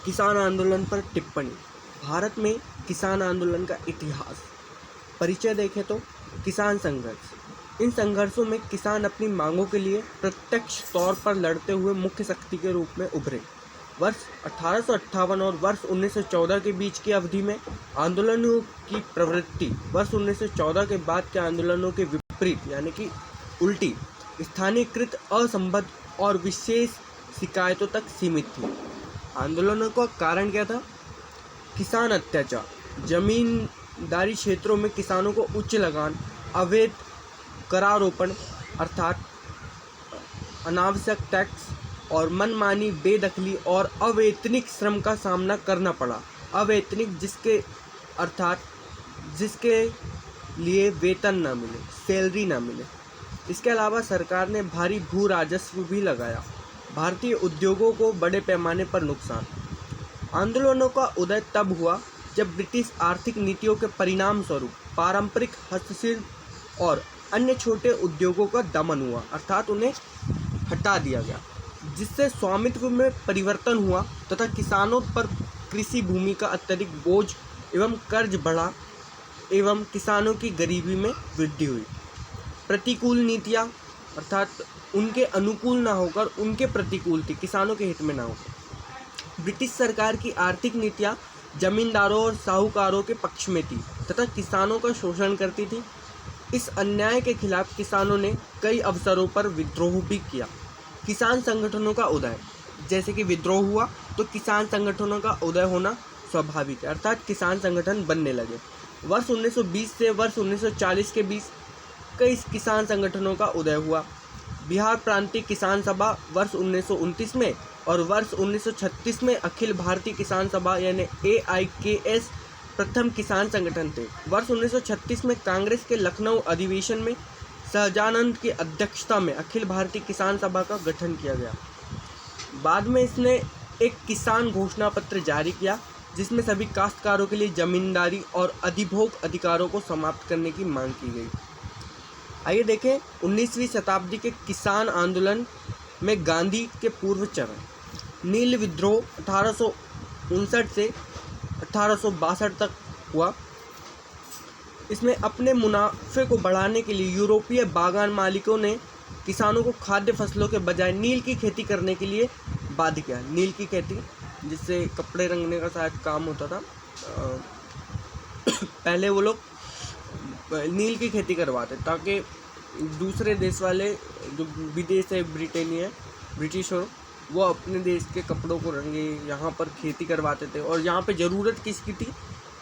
किसान आंदोलन पर टिप्पणी। भारत में किसान आंदोलन का इतिहास। परिचय देखें तो किसान संघर्ष। इन संघर्षों में किसान अपनी मांगों के लिए प्रत्यक्ष तौर पर लड़ते हुए मुख्य शक्ति के रूप में उभरे। वर्ष 1858 और वर्ष 1914 के बीच की अवधि में आंदोलनों की प्रवृत्ति वर्ष 1914 के बाद के आंदोलनों के विपरीत यानी कि उल्टी, स्थानीयकृत, असंबद्ध और विशेष शिकायतों तक सीमित थी। आंदोलनों का कारण क्या था? किसान अत्याचार, जमींदारी क्षेत्रों में किसानों को उच्च लगान, अवैध करारोपण अर्थात अनावश्यक टैक्स और मनमानी बेदखली और अवैतनिक श्रम का सामना करना पड़ा। अवैतनिक जिसके लिए वेतन ना मिले, सैलरी ना मिले। इसके अलावा सरकार ने भारी भू राजस्व भी लगाया। भारतीय उद्योगों को बड़े पैमाने पर नुकसान। आंदोलनों का उदय तब हुआ जब ब्रिटिश आर्थिक नीतियों के परिणाम स्वरूप पारंपरिक हस्तशिल्प और अन्य छोटे उद्योगों का दमन हुआ अर्थात उन्हें हटा दिया गया, जिससे स्वामित्व में परिवर्तन हुआ तथा किसानों पर कृषि भूमि का अत्यधिक बोझ एवं कर्ज बढ़ा एवं किसानों की गरीबी में वृद्धि हुई। प्रतिकूल नीतियाँ अर्थात उनके अनुकूल ना होकर उनके प्रतिकूल थी, किसानों के हित में ना होकर। ब्रिटिश सरकार की आर्थिक नीतियाँ जमींदारों और साहूकारों के पक्ष में थी तथा किसानों का शोषण करती थी। इस अन्याय के खिलाफ किसानों ने कई अवसरों पर विद्रोह भी किया। किसान संगठनों का उदय, जैसे कि विद्रोह हुआ तो किसान संगठनों का उदय होना स्वाभाविक है अर्थात किसान संगठन बनने लगे। वर्ष 1920 से वर्ष 1940 के बीच कई किसान संगठनों का उदय हुआ। बिहार प्रांतीय किसान सभा वर्ष 1929 में और वर्ष 1936 में अखिल भारतीय किसान सभा यानी AIKS प्रथम किसान संगठन थे। वर्ष 1936 में कांग्रेस के लखनऊ अधिवेशन में सहजानंद की अध्यक्षता में अखिल भारतीय किसान सभा का गठन किया गया। बाद में इसने एक किसान घोषणा पत्र जारी किया जिसमें सभी काश्तकारों के लिए जमींदारी और अधिभोग अधिकारों को समाप्त करने की मांग की गई। आइए देखें 19वीं शताब्दी के किसान आंदोलन में गांधी के पूर्व चरण। नील विद्रोह 1859 से 1862 तक हुआ। इसमें अपने मुनाफे को बढ़ाने के लिए यूरोपीय बागान मालिकों ने किसानों को खाद्य फसलों के बजाय नील की खेती करने के लिए बाध्य किया। नील की खेती जिससे कपड़े रंगने का शायद काम होता था। पहले वो लोग नील की खेती करवाते ताकि दूसरे देश वाले जो विदेश है, ब्रिटिश हो, वो अपने देश के कपड़ों को रंगे, यहाँ पर खेती करवाते थे। और यहाँ पे ज़रूरत किसकी थी?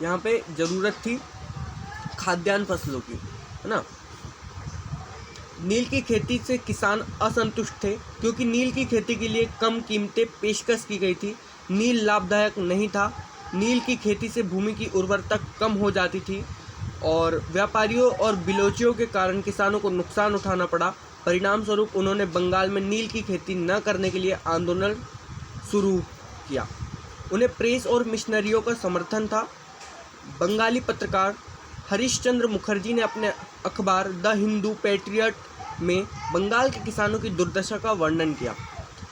यहाँ पे ज़रूरत थी खाद्यान्न फसलों की, है ना। नील की खेती से किसान असंतुष्ट थे क्योंकि नील की खेती के लिए कम कीमतें पेशकश की गई थी। नील लाभदायक नहीं था। नील की खेती से भूमि की उर्वरता कम हो जाती थी और व्यापारियों और बिलोचियों के कारण किसानों को नुकसान उठाना पड़ा। परिणाम स्वरूप उन्होंने बंगाल में नील की खेती न करने के लिए आंदोलन शुरू किया। उन्हें प्रेस और मिशनरियों का समर्थन था। बंगाली पत्रकार हरीशचंद्र मुखर्जी ने अपने अखबार द हिंदू पैट्रियट में बंगाल के किसानों की दुर्दशा का वर्णन किया।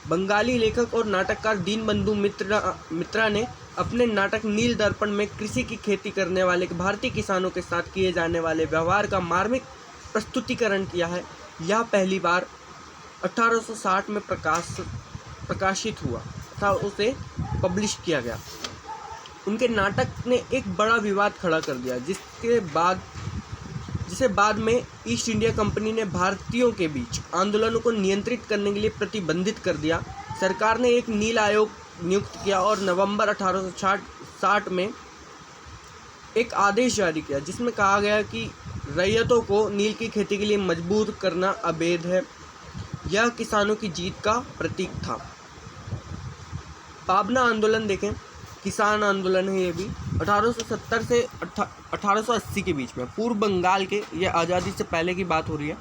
बंगाली लेखक और नाटककार दीनबंधु मित्रा ने अपने नाटक नील दर्पण में कृषि की खेती करने वाले भारतीय किसानों के साथ किए जाने वाले व्यवहार का मार्मिक प्रस्तुतिकरण किया है। यह पहली बार 1860 में प्रकाशित हुआ था, उसे पब्लिश किया गया। उनके नाटक ने एक बड़ा विवाद खड़ा कर दिया जिसे बाद में ईस्ट इंडिया कंपनी ने भारतीयों के बीच आंदोलनों को नियंत्रित करने के लिए प्रतिबंधित कर दिया। सरकार ने एक नील आयोग नियुक्त किया और नवंबर 1860 में एक आदेश जारी किया जिसमें कहा गया कि रैयतों को नील की खेती के लिए मजबूर करना अवैध है। यह किसानों की जीत का प्रतीक था। पाबना आंदोलन देखें, किसान आंदोलन है ये भी 1870 से 1880 के बीच में। पूर्व बंगाल के, यह आज़ादी से पहले की बात हो रही है,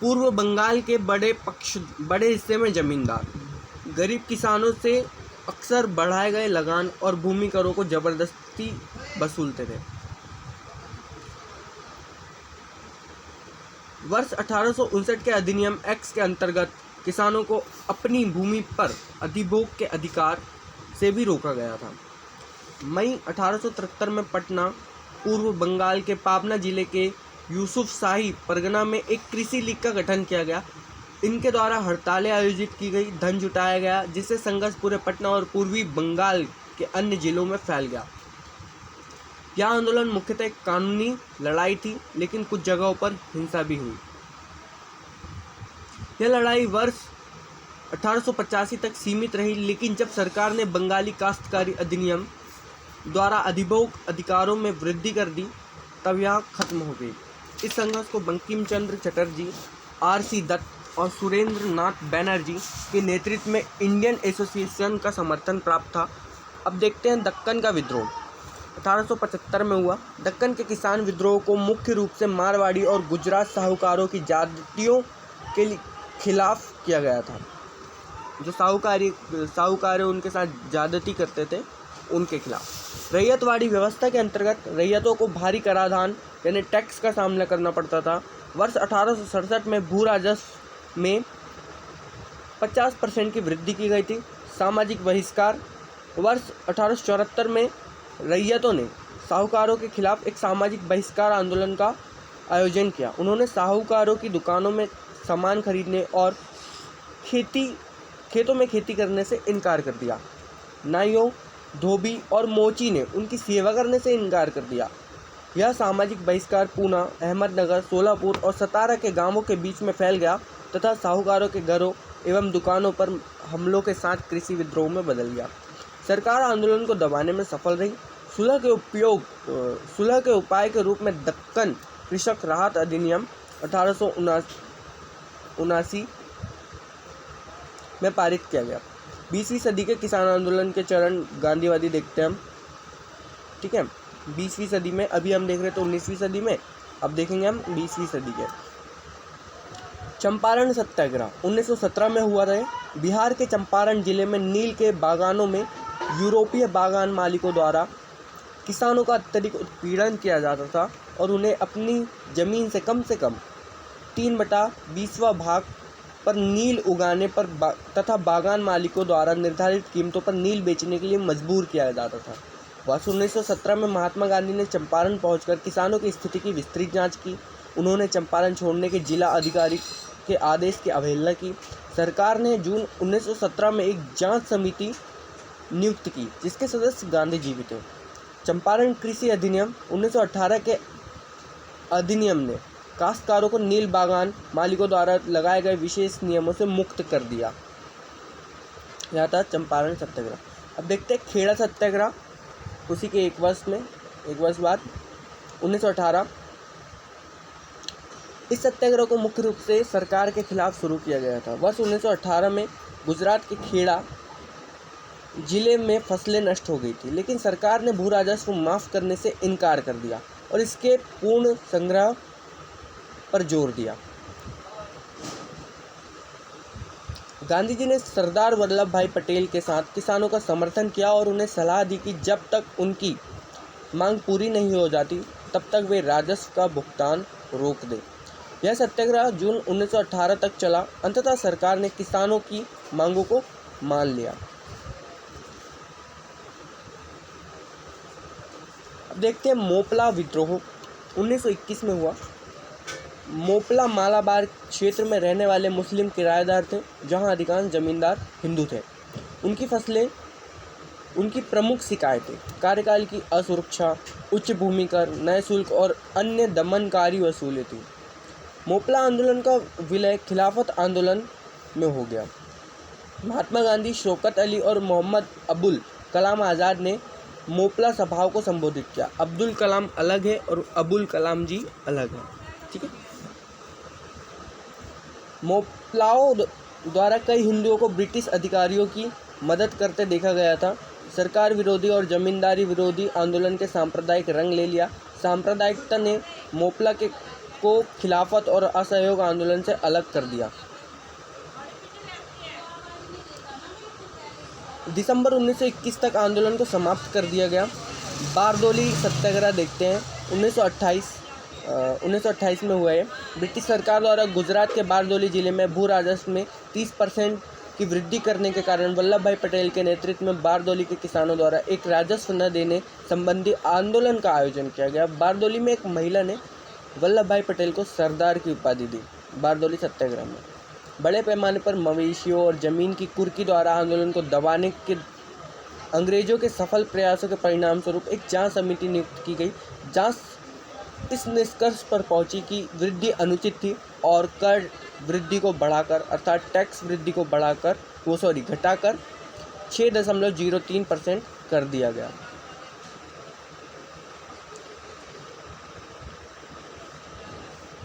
पूर्व बंगाल के बड़े हिस्से में जमींदार गरीब किसानों से अक्सर बढ़ाए गए लगान और भूमि करों को जबरदस्ती वसूलते थे। वर्ष 1859 के अधिनियम एक्ट के अंतर्गत किसानों को अपनी भूमि पर अधिभोग के अधिकार से भी रोका गया था। मई 1873 में पटना, पूर्व बंगाल के पाबना जिले के यूसुफशाही परगना में एक कृषि लीग का गठन किया गया। इनके द्वारा हड़तालें आयोजित की गई, धन जुटाया गया, जिससे संघर्ष पूरे पटना और पूर्वी बंगाल के अन्य जिलों में फैल गया। यह आंदोलन मुख्यतः एक कानूनी लड़ाई थी, लेकिन कुछ जगहों पर हिंसा भी हुई। यह लड़ाई वर्ष 1885 तक सीमित रही, लेकिन जब सरकार ने बंगाली काश्तकारी अधिनियम द्वारा अधिभोग अधिकारों में वृद्धि कर दी, तब यह खत्म हो गई। इस संघर्ष को बंकिम चंद्र चटर्जी, R.C. दत्त और सुरेंद्र नाथ बैनर्जी के नेतृत्व में इंडियन एसोसिएशन का समर्थन प्राप्त था। अब देखते हैं दक्कन का विद्रोह। 1875 में हुआ। दक्कन के किसान विद्रोह को मुख्य रूप से मारवाड़ी और गुजरात साहूकारों की ज्यादतियों के खिलाफ किया गया था। जो साहूकार उनके साथ ज्यादती करते थे, उनके खिलाफ। रैयतवाड़ी व्यवस्था के अंतर्गत रैयतों को भारी कराधान यानी टैक्स का सामना करना पड़ता था। वर्ष 1867 में भू राजस्व में 50% की वृद्धि की गई थी। सामाजिक बहिष्कार। वर्ष 1874 में रैयतों ने साहूकारों के खिलाफ एक सामाजिक बहिष्कार आंदोलन का आयोजन किया। उन्होंने साहूकारों की दुकानों में सामान खरीदने और खेतों में खेती करने से इनकार कर दिया। नाइयों, धोबी और मोची ने उनकी सेवा करने से इनकार कर दिया। यह सामाजिक बहिष्कार पूना, अहमदनगर, सोलापुर और सतारा के गांवों के बीच में फैल गया तथा साहूकारों के घरों एवं दुकानों पर हमलों के साथ कृषि विद्रोह में बदल गया। सरकार आंदोलन को दबाने में सफल रही। सुलह के उपाय के रूप में दक्कन कृषक राहत अधिनियम 1879 में पारित किया गया। 20वीं सदी के किसान आंदोलन के चरण गांधीवादी देखते हैं हम, ठीक है। 20वीं सदी में अभी हम देख रहे थे 19वीं सदी में, अब देखेंगे हम 20वीं सदी के। चंपारण सत्याग्रह 1917 में हुआ था। बिहार के चंपारण जिले में नील के बागानों में यूरोपीय बागान मालिकों द्वारा किसानों का अत्यधिक उत्पीड़न किया जाता था और उन्हें अपनी जमीन से कम 3/20 भाग पर नील उगाने पर तथा बागान मालिकों द्वारा निर्धारित कीमतों पर नील बेचने के लिए मजबूर किया जाता था। वर्ष 1917 में महात्मा गांधी ने चंपारण पहुंचकर किसानों की स्थिति की विस्तृत जांच की। उन्होंने चंपारण छोड़ने के जिला अधिकारी के आदेश की अवहेलना की। सरकार ने जून 1917 में एक जांच समिति नियुक्त की, जिसके सदस्य गांधी जी भी थे। चंपारण कृषि अधिनियम 1918 के अधिनियम ने काश्तकारों को नील बागान मालिकों द्वारा लगाए गए विशेष नियमों से मुक्त कर दिया। यह था चंपारण सत्याग्रह। अब देखते हैं खेड़ा सत्याग्रह, उसी के एक वर्ष बाद 1918। इस सत्याग्रह को मुख्य रूप से सरकार के खिलाफ शुरू किया गया था। वर्ष 1918 में गुजरात के खेड़ा जिले में फसलें नष्ट हो गई थी, लेकिन सरकार ने भू राजस्व माफ करने से इनकार कर दिया और इसके पूर्ण संग्रह पर जोर दिया। गांधी जी ने सरदार वल्लभ भाई पटेल के साथ किसानों का समर्थन किया और उन्हें सलाह दी कि जब तक उनकी मांग पूरी नहीं हो जाती तब तक वे राजस्व का भुगतान रोक दें। यह सत्याग्रह जून 1918 तक चला। अंततः सरकार ने किसानों की मांगों को मान लिया। अब देखते हैं मोपला विद्रोह 1921 में हुआ। मोपला मालाबार क्षेत्र में रहने वाले मुस्लिम किराएदार थे, जहां अधिकांश जमींदार हिंदू थे। उनकी प्रमुख शिकायतें कार्यकाल की असुरक्षा, उच्च भूमि कर, नए शुल्क और अन्य दमनकारी वसूलें थी। मोपला आंदोलन का विलय खिलाफत आंदोलन में हो गया। महात्मा गांधी, शौकत अली और मोहम्मद अबुल कलाम आज़ाद ने मोपला सभाओं को संबोधित किया। अब्दुल कलाम अलग है और अबुल कलाम जी अलग है, ठीक है। मोपलाओं द्वारा कई हिंदुओं को ब्रिटिश अधिकारियों की मदद करते देखा गया था। सरकार विरोधी और जमींदारी विरोधी आंदोलन के सांप्रदायिक रंग ले लिया। सांप्रदायिकता ने मोपला को खिलाफत और असहयोग आंदोलन से अलग कर दिया। दिसंबर 1921 तक आंदोलन को समाप्त कर दिया गया। बारदोली सत्याग्रह देखते हैं 1928 में हुआ है। ब्रिटिश सरकार द्वारा गुजरात के बारदोली जिले में भू राजस्व में 30% की वृद्धि करने के कारण वल्लभ भाई पटेल के नेतृत्व में बारदौली के किसानों द्वारा एक राजस्व न देने संबंधी आंदोलन का आयोजन किया गया। बारदौली में एक महिला ने वल्लभ भाई पटेल को सरदार की उपाधि दी। बारदौली सत्याग्रह में बड़े पैमाने पर मवेशियों और जमीन की कुर्की द्वारा आंदोलन को दबाने के अंग्रेजों के सफल प्रयासों के परिणाम स्वरूप एक जांच समिति नियुक्त की गई। जांच इस निष्कर्ष पर पहुंची कि वृद्धि अनुचित थी और कर वृद्धि को बढ़ाकर अर्थात टैक्स वृद्धि को घटाकर 6.03% कर दिया गया।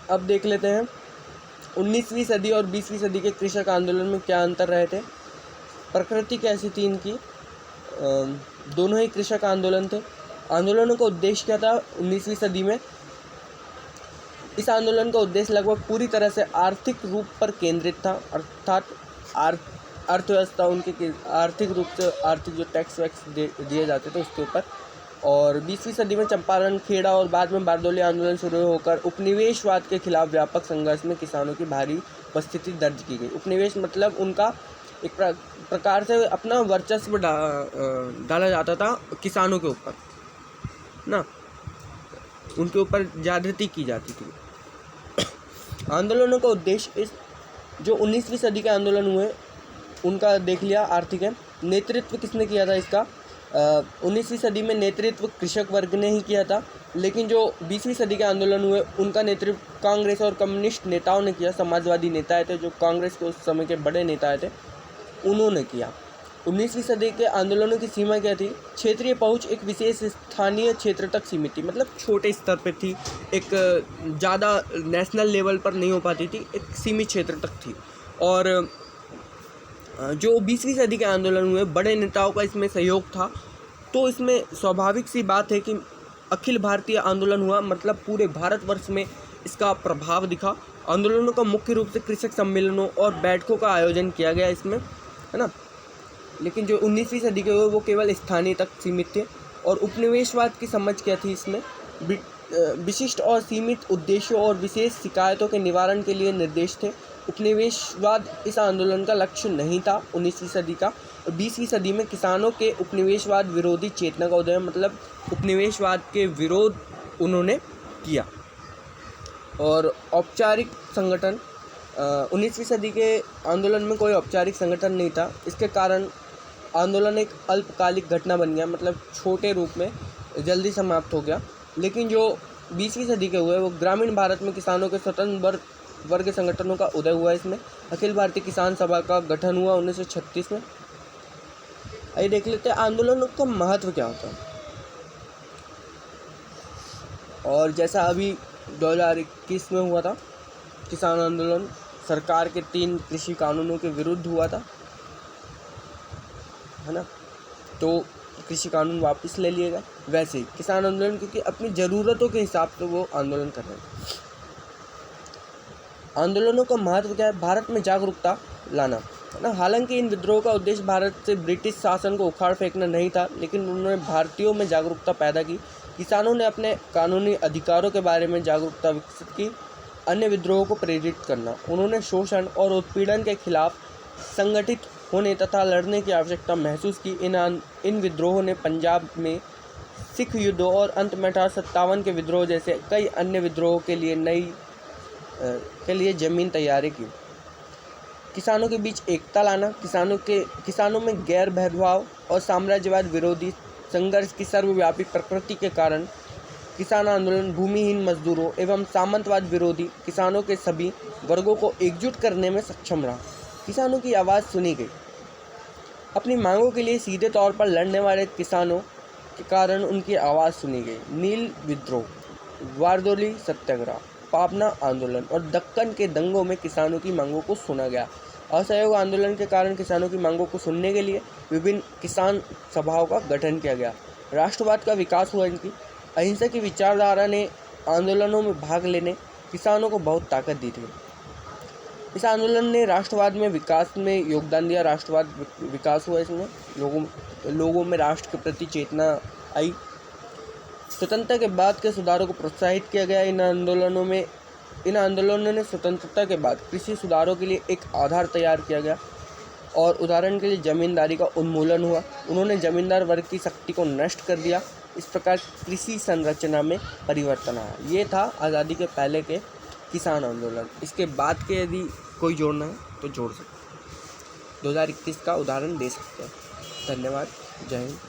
अब देख लेते हैं 19वीं सदी और 20वीं सदी के कृषक आंदोलन में क्या अंतर रहे थे। प्रकृति कैसी थी इनकी, दोनों ही कृषक आंदोलन थे। आंदोलनों का उद्देश्य क्या था 19वीं सदी में? इस आंदोलन का उद्देश्य लगभग पूरी तरह से आर्थिक रूप पर केंद्रित था, अर्थात अर्थव्यवस्था उनके आर्थिक रूप से आर्थिक जो टैक्स वैक्स दिए जाते थे उसके ऊपर। और 20वीं सदी में चंपारण, खेड़ा और बाद में बारदौली आंदोलन शुरू होकर उपनिवेशवाद के खिलाफ व्यापक संघर्ष में किसानों की भारी उपस्थिति दर्ज की गई। उपनिवेश मतलब उनका एक प्रकार से अपना वर्चस्व डाला जाता था किसानों के ऊपर ना, उनके ऊपर ज्यादती की जाती थी। आंदोलनों का उद्देश्य इस जो 19वीं सदी के आंदोलन हुए उनका देख लिया। आर्थिक है, नेतृत्व किसने किया था इसका? 19वीं सदी में नेतृत्व कृषक वर्ग ने ही किया था, लेकिन जो 20वीं सदी के आंदोलन हुए उनका नेतृत्व कांग्रेस और कम्युनिस्ट नेताओं ने किया। समाजवादी नेता थे जो कांग्रेस के उस समय के बड़े नेता थे, उन्होंने किया। 19वीं सदी के आंदोलनों की सीमा क्या थी? क्षेत्रीय पहुंच एक विशेष स्थानीय क्षेत्र तक सीमित थी, मतलब छोटे स्तर पर थी, एक ज़्यादा नेशनल लेवल पर नहीं हो पाती थी, एक सीमित क्षेत्र तक थी। और जो 20वीं सदी के आंदोलन हुए बड़े नेताओं का इसमें सहयोग था, तो इसमें स्वाभाविक सी बात है कि अखिल भारतीय आंदोलन हुआ, मतलब पूरे भारतवर्ष में इसका प्रभाव दिखा। आंदोलनों का मुख्य रूप से कृषक सम्मेलनों और बैठकों का आयोजन किया गया इसमें, है ना। लेकिन जो 19वीं सदी के हुए वो केवल स्थानीय तक सीमित थे। और उपनिवेशवाद की समझ क्या थी इसमें? विशिष्ट और सीमित उद्देश्यों और विशेष शिकायतों के निवारण के लिए निर्देश थे। उपनिवेशवाद इस आंदोलन का लक्ष्य नहीं था 19वीं सदी का। 20वीं सदी में किसानों के उपनिवेशवाद विरोधी चेतना का उदय, मतलब उपनिवेशवाद के विरोध उन्होंने किया। और औपचारिक संगठन, 19वीं सदी के आंदोलन में कोई औपचारिक संगठन नहीं था। इसके कारण आंदोलन एक अल्पकालिक घटना बन गया, मतलब छोटे रूप में जल्दी समाप्त हो गया। लेकिन जो 20वीं सदी के हुए वो ग्रामीण भारत में किसानों के स्वतंत्र वर्ग संगठनों का उदय हुआ। इसमें अखिल भारतीय किसान सभा का गठन हुआ 1936 में। आइए देख लेते हैं आंदोलनों का महत्व क्या होता है। और जैसा अभी 2021 में हुआ था किसान आंदोलन, सरकार के 3 कृषि कानूनों के विरुद्ध हुआ था, है ना, तो कृषि कानून वापस ले लिए गए। वैसे ही किसान आंदोलन, क्योंकि अपनी ज़रूरतों के हिसाब से वो आंदोलन कर रहे हैं। आंदोलनों का महत्व क्या है? भारत में जागरूकता लाना, है ना। हालांकि इन विद्रोह का उद्देश्य भारत से ब्रिटिश शासन को उखाड़ फेंकना नहीं था, लेकिन उन्होंने भारतीयों में जागरूकता पैदा की। किसानों ने अपने कानूनी अधिकारों के बारे में जागरूकता विकसित की। अन्य विद्रोहों को प्रेरित करना, उन्होंने शोषण और उत्पीड़न के खिलाफ संगठित होने तथा लड़ने की आवश्यकता महसूस की। इन विद्रोहों ने पंजाब में सिख युद्धों और अंत में 1857 के विद्रोह जैसे कई अन्य विद्रोहों के लिए जमीन तैयार की। किसानों के बीच एकता लाना, किसानों में गैर भेदभाव और साम्राज्यवाद विरोधी संघर्ष की सर्वव्यापी प्रकृति के कारण किसान आंदोलन भूमिहीन मजदूरों एवं सामंतवाद विरोधी किसानों के सभी वर्गों को एकजुट करने में सक्षम रहा। किसानों की आवाज़ सुनी गई। अपनी मांगों के लिए सीधे तौर पर लड़ने वाले किसानों के कारण उनकी आवाज़ सुनी गई। नील विद्रोह, बारदौली सत्याग्रह, पाबना आंदोलन और दक्कन के दंगों में किसानों की मांगों को सुना गया। असहयोग आंदोलन के कारण किसानों की मांगों को सुनने के लिए विभिन्न किसान सभाओं का गठन किया गया। राष्ट्रवाद का विकास हुआ। इनकी अहिंसा की विचारधारा ने आंदोलनों में भाग लेने किसानों को बहुत ताकत दी थी। इस आंदोलन ने राष्ट्रवाद में विकास में योगदान दिया। राष्ट्रवाद विकास हुआ, इसमें लोगों में राष्ट्र के प्रति चेतना आई। स्वतंत्रता के बाद के सुधारों को प्रोत्साहित किया गया। इन आंदोलनों ने स्वतंत्रता के बाद कृषि सुधारों के लिए एक आधार तैयार किया गया। और उदाहरण के लिए जमींदारी का उन्मूलन हुआ। उन्होंने जमींदार वर्ग की शक्ति को नष्ट कर दिया। इस प्रकार कृषि संरचना में परिवर्तन आया। ये था आज़ादी के पहले के किसान आंदोलन। इसके बाद के यदि कोई जोड़ना है तो जोड़ सकते हैं, 2031 का उदाहरण दे सकते हैं। धन्यवाद। जय हिंद।